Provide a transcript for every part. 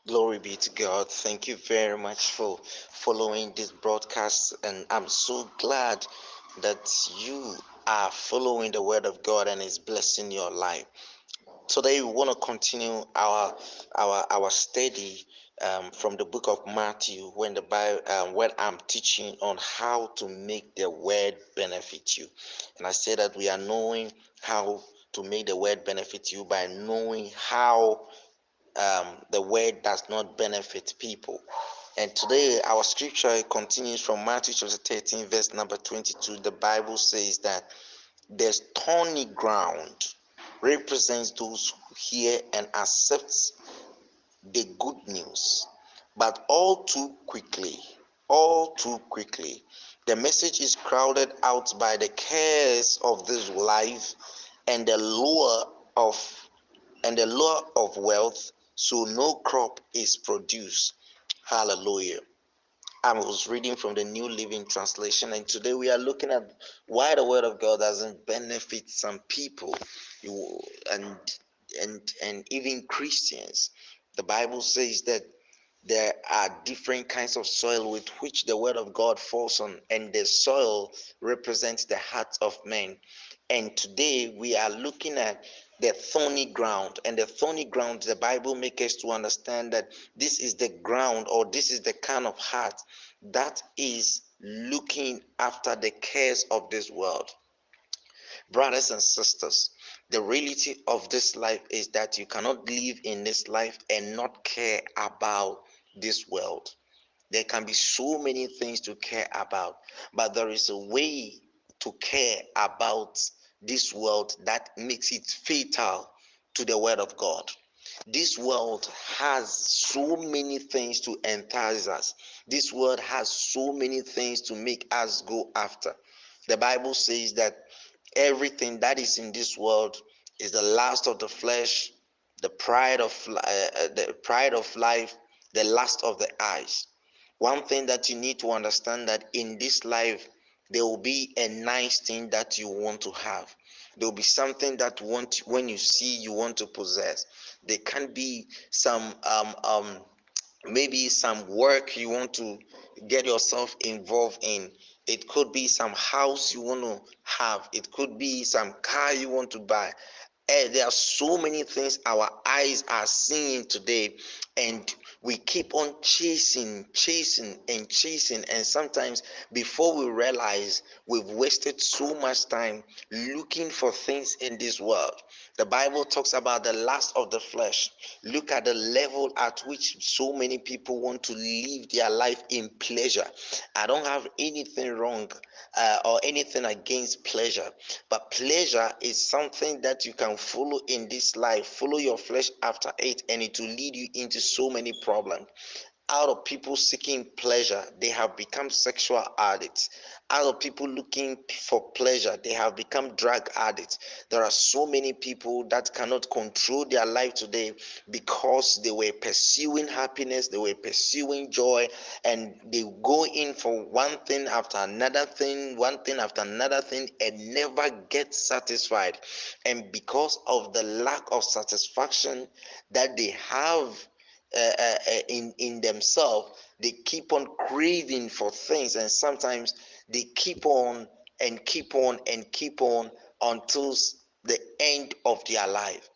Glory be to God. Thank you very much for following this broadcast. And I'm so glad that you are following the word of God and is blessing your life. Today we want to continue our study from the book of Matthew when the Bible when I'm teaching on how to make the word benefit you. And I say that we are knowing how to make the word benefit you by knowing how the word does not benefit people. And today our scripture continues from Matthew chapter 13, verse number 22. The Bible says that the thorny ground represents those who hear and accept the good news, but all too quickly, the message is crowded out by the cares of this life and the lure of wealth, so no crop is produced. Hallelujah. I was reading from the New Living Translation, and today we are looking at why the Word of God doesn't benefit some people, and and even Christians. The Bible says that there are different kinds of soil with which the Word of God falls on, and the soil represents the heart of man. And today we are looking at the thorny ground. And the thorny ground, the Bible makes us to understand that this is the ground, or this is the kind of heart that is looking after the cares of this world. Brothers and sisters, the reality of this life is that you cannot live in this life and not care about this world. There can be so many things to care about, but there is a way to care about this world that makes it fatal to the word of God. This world has so many things to entice us. This world has so many things to make us go after. The Bible says that everything that is in this world is the lust of the flesh, the pride of life, the lust of the eyes. One thing that you need to understand, that in this life there will be a nice thing that you want to have. There will be something that when you see you want to possess. There can be some maybe some work you want to get yourself involved in. It could be some house you want to have. It could be some car you want to buy. There are so many things our eyes are seeing today, and we keep on chasing, and sometimes before we realize we've wasted so much time looking for things in this world. The Bible talks about the lust of the flesh. Look at the level at which so many people want to live their life in pleasure. I don't have anything wrong or anything against pleasure, but pleasure is something that you can follow in this life. Follow your flesh after it, and it will lead you into so many problems. Out of people seeking pleasure, they have become sexual addicts. Out of people looking for pleasure, they have become drug addicts. There are so many people that cannot control their life today because they were pursuing happiness, they were pursuing joy, and they go in for one thing after another thing, one thing after another thing, and never get satisfied. And because of the lack of satisfaction that they have in themselves, they keep on craving for things, and sometimes they keep on and keep on and keep on until the end of their life.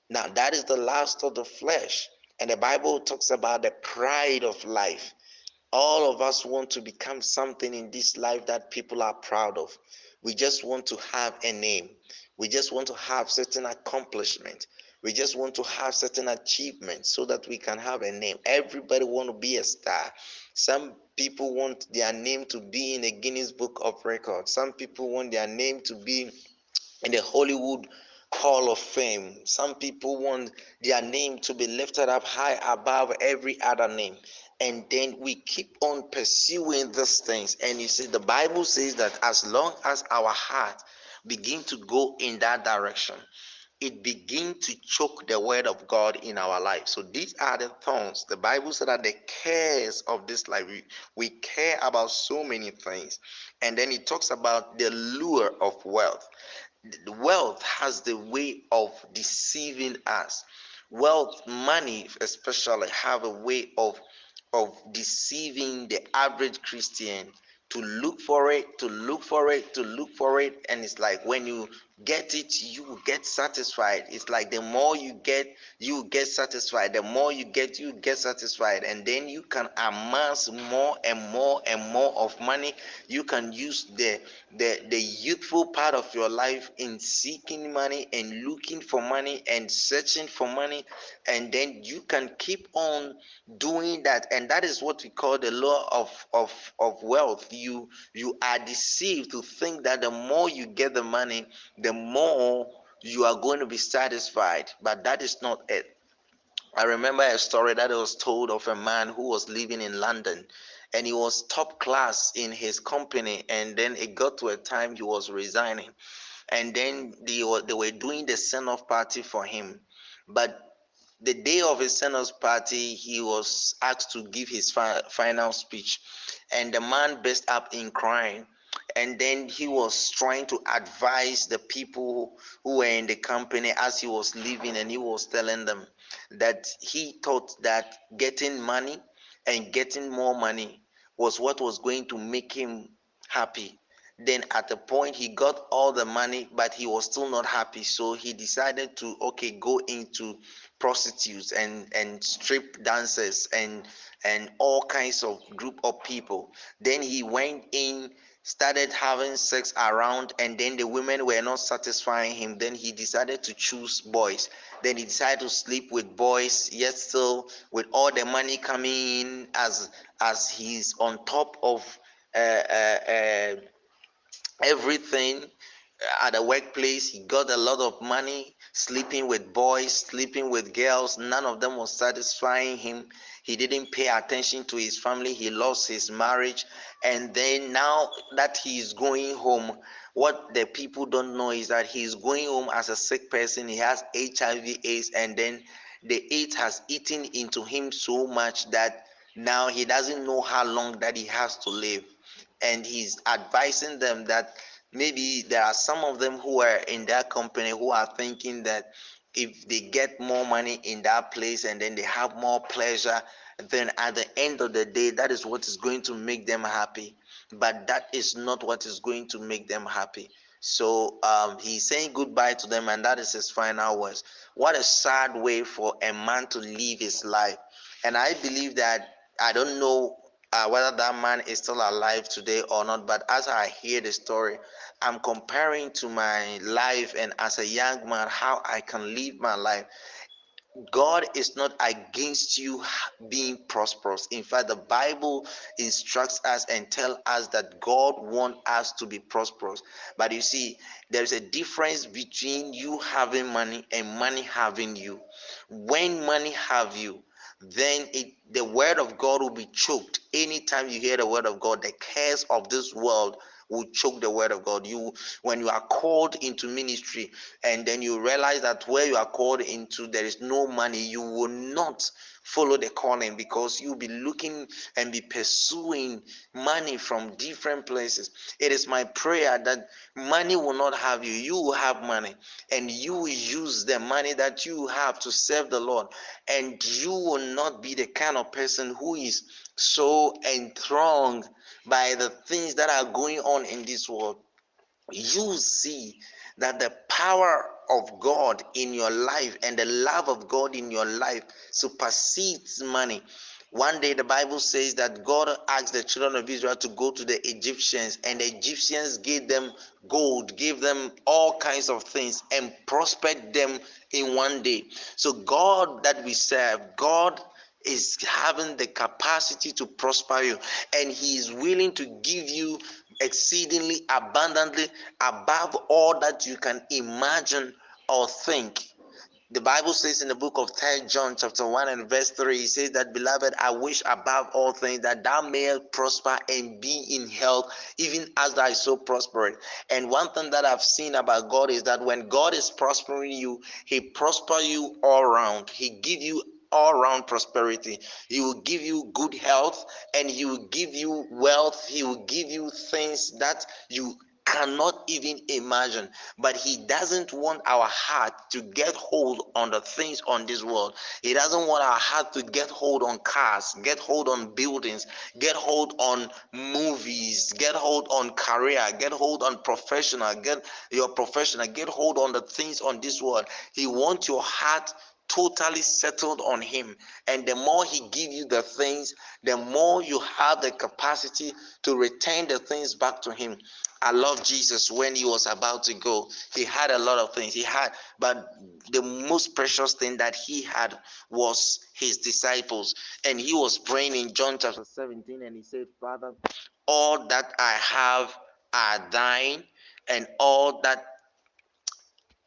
Now that is the lust of the flesh, and the Bible talks about the pride of life. All of us want to become something in this life that people are proud of. We just want to have a name. We just want to have certain accomplishment. We just want to have certain achievements so that we can have a name. Everybody want to be a star. Some people want their name to be in the Guinness Book of Records. Some people want their name to be in the Hollywood Hall of Fame. Some people want their name to be lifted up high above every other name. And then we keep on pursuing these things. And you see, the Bible says that as long as our heart begin to go in that direction, it begins to choke the word of God in our life. So these are the thorns. The Bible said that the cares of this life, we care about so many things. And then it talks about the lure of wealth. Wealth has the way of deceiving us. Wealth, money especially, have a way of deceiving the average Christian to look for it, to look for it, to look for it. And it's like when you get it, you get satisfied. It's like the more you get, you get satisfied. The more you get satisfied. And then you can amass more and more and more of money. You can use the youthful part of your life in seeking money and looking for money and searching for money, and then you can keep on doing that. And that is what we call the law of wealth. You are deceived to think that the more you get the money, the more you are going to be satisfied, but that is not it. I remember a story that was told of a man who was living in London, and he was top class in his company, and then it got to a time he was resigning, and then they were doing the send-off party for him. But the day of his send-off party, he was asked to give his final speech, and the man burst up in crying. And then he was trying to advise the people who were in the company as he was leaving, and he was telling them that he thought that getting money and getting more money was what was going to make him happy. Then at the point he got all the money, but he was still not happy, so he decided to go into prostitutes and strip dancers and all kinds of group of people. Then he went in, started having sex around, and then the women were not satisfying him. Then he decided to choose boys. Then he decided to sleep with boys, yet still with all the money coming in, as he's on top of uh, uh, uh, everything at the workplace. He got a lot of money, sleeping with boys, sleeping with girls. None of them was satisfying him. He didn't pay attention to his family. He lost his marriage. And then now that he is going home, what the people don't know is that he is going home as a sick person. He has HIV/AIDS, and then the AIDS has eaten into him so much that now he doesn't know how long that he has to live. And he's advising them that maybe there are some of them who are in that company who are thinking that if they get more money in that place and then they have more pleasure, then at the end of the day, that is what is going to make them happy. But that is not what is going to make them happy. So he's saying goodbye to them, and that is his final words. What a sad way for a man to live his life. And I believe that, I don't know whether that man is still alive today or not, but as I hear the story, I'm comparing to my life, and as a young man, how I can live my life. God is not against you being prosperous. In fact, the Bible instructs us and tells us that God wants us to be prosperous. But you see, there's a difference between you having money and money having you. When money have you, then the word of God will be choked. Anytime you hear the word of God, the cares of this world will choke the word of God. When you are called into ministry, and then you realize that where you are called into there is no money, you will not follow the calling, because you'll be looking and be pursuing money from different places. It is my prayer that money will not have you. You will have money, and you will use the money that you have to serve the Lord, and you will not be the kind of person who is so enthralled by the things that are going on in this world. You see that the power of God in your life and the love of God in your life supersedes money. One day the Bible says that God asked the children of Israel to go to the Egyptians, and the Egyptians gave them gold, gave them all kinds of things, and prospered them in one day. So God that we serve, God is having the capacity to prosper you, and he is willing to give you exceedingly abundantly above all that you can imagine or think. The Bible says in the book of 3 John chapter 1 and verse 3, it says that, beloved, I wish above all things that thou mayest prosper and be in health, even as thou so prospereth. And one thing that I've seen about God is that when God is prospering you, he prosper you all around. He give you all round prosperity. He will give you good health, and he will give you wealth. He will give you things that you cannot even imagine. But he doesn't want our heart to get hold on the things on this world. He doesn't want our heart to get hold on cars, get hold on buildings, get hold on movies, get hold on career, get hold on professional, get hold on the things on this world. He wants your heart totally settled on him. And the more he give you the things, the more you have the capacity to return the things back to him. I love Jesus. When he was about to go, he had a lot of things. But the most precious thing that he had was his disciples. And he was praying in John chapter 17, and he said, Father, all that I have are thine, and all that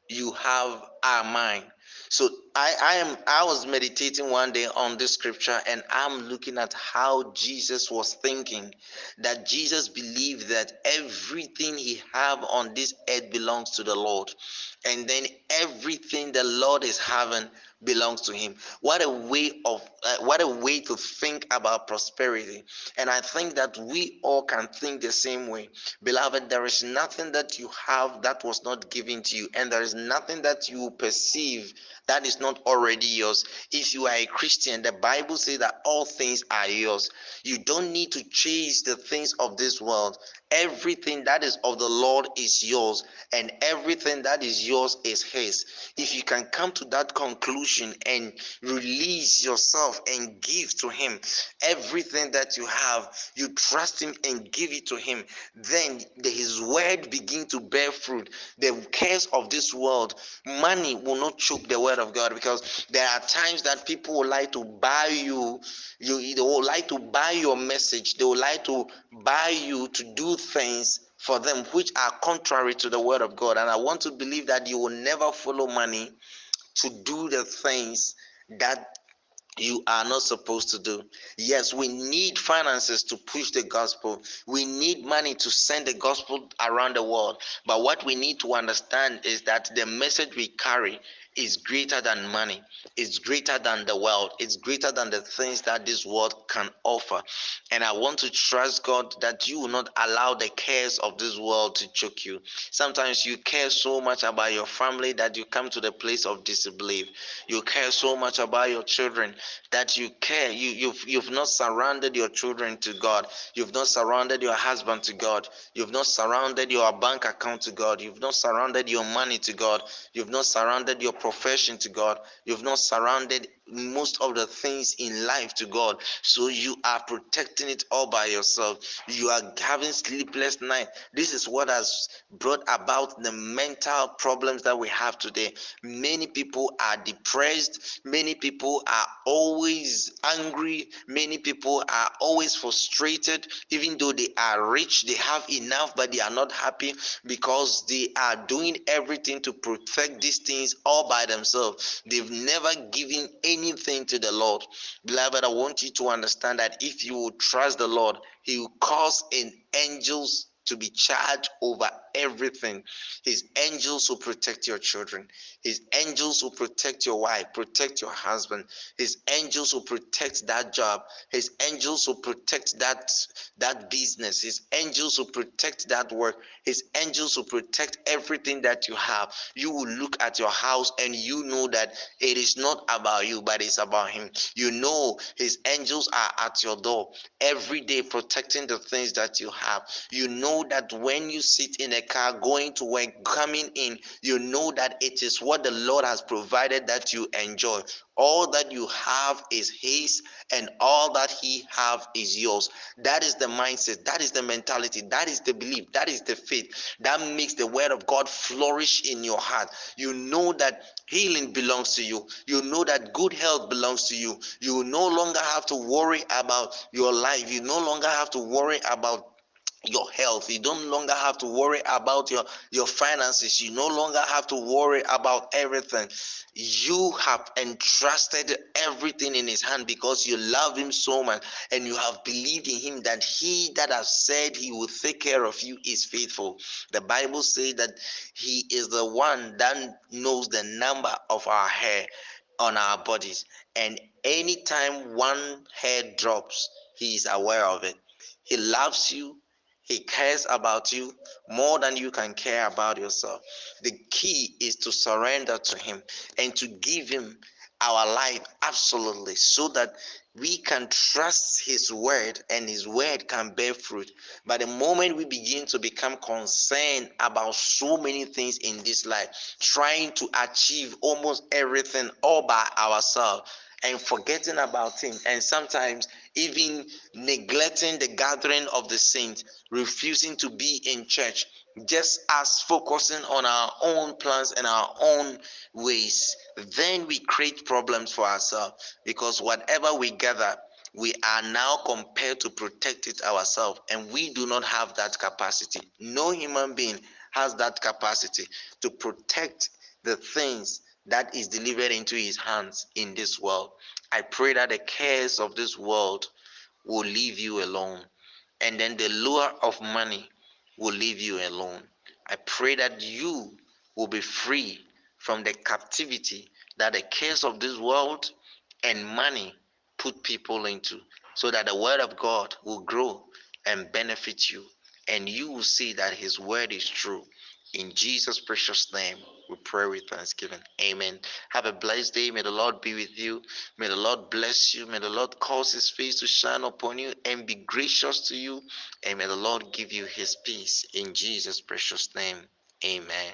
you have are mine. So I was meditating one day on this scripture, and I'm looking at how Jesus was thinking, that Jesus believed that everything he have on this earth belongs to the Lord, and then everything the Lord is having belongs to him. What a way to think about prosperity. And I think that we all can think the same way. Beloved, there is nothing that you have that was not given to you, and there is nothing that you perceive that is not already yours. If you are a Christian, the Bible says that all things are yours. You don't need to chase the things of this world. Everything that is of the Lord is yours, and everything that is yours is his. If you can come to that conclusion and release yourself and give to him everything that you have, you trust him and give it to him, then his word begin to bear fruit. The cares of this world, money will not choke the word of God, because there are times that people would like to buy they would like to buy your message, they would like to buy you to do things for them which are contrary to the word of God. And I want to believe that you will never follow money to do the things that you are not supposed to do. Yes, we need finances to push the gospel. We need money to send the gospel around the world. But what we need to understand is that the message we carry is greater than money. It's greater than the world. It's greater than the things that this world can offer. And I want to trust God that you will not allow the cares of this world to choke you. Sometimes you care so much about your family that you come to the place of disbelief. You care so much about your children that you've not surrounded your children to God. You've not surrounded your husband to God. You've not surrounded your bank account to God. You've not surrounded your money to God. You've not surrounded your profession to God. You've not surrounded most of the things in life to God. So you are protecting it all by yourself. You are having sleepless night. This is what has brought about the mental problems that we have today. Many people are depressed. Many people are always angry. Many people are always frustrated. Even though they are rich, they have enough, but they are not happy, because they are doing everything to protect these things all by themselves. They've never given anything to the Lord. Beloved, I want you to understand that if you will trust the Lord, he will cause in angels to be charged over everything. His angels will protect your children. His angels will protect your wife, protect your husband. His angels will protect that job. His angels will protect that business. His angels will protect that work. His angels will protect everything that you have. You will look at your house and you know that it is not about you, but it's about him. You know his angels are at your door every day protecting the things that you have. You know that when you sit in a car going to work, coming in, you know that it is what the Lord has provided that you enjoy. All that you have is his, and all that he have is yours. That is the mindset, that is the mentality, that is the belief, that is the faith that makes the word of God flourish in your heart. You know that healing belongs to you. You know that good health belongs to you. You no longer have to worry about your life. You no longer have to worry about your health. You don't longer have to worry about your finances. You no longer have to worry about everything. You have entrusted everything in his hand because you love him so much, and you have believed in him that he that has said he will take care of you is faithful. The Bible says that he is the one that knows the number of our hair on our bodies, and anytime one hair drops, he is aware of it. He loves you, He cares about you more than you can care about yourself. The key is to surrender to Him and to give Him our life absolutely, so that we can trust His word and His word can bear fruit. But the moment we begin to become concerned about so many things in this life, trying to achieve almost everything all by ourselves, and forgetting about Him, and sometimes even neglecting the gathering of the saints, refusing to be in church, just as focusing on our own plans and our own ways, then we create problems for ourselves, because whatever we gather, we are now compelled to protect it ourselves, and we do not have that capacity. No human being has that capacity to protect the things that is delivered into his hands in this world. I pray that the cares of this world will leave you alone, and then the lure of money will leave you alone. I pray that you will be free from the captivity that the cares of this world and money put people into, so that the word of God will grow and benefit you, and you will see that His word is true. In Jesus' precious name, we pray with thanksgiving. Amen. Have a blessed day. May the Lord be with you. May the Lord bless you. May the Lord cause His face to shine upon you and be gracious to you. And may the Lord give you His peace. In Jesus' precious name, amen.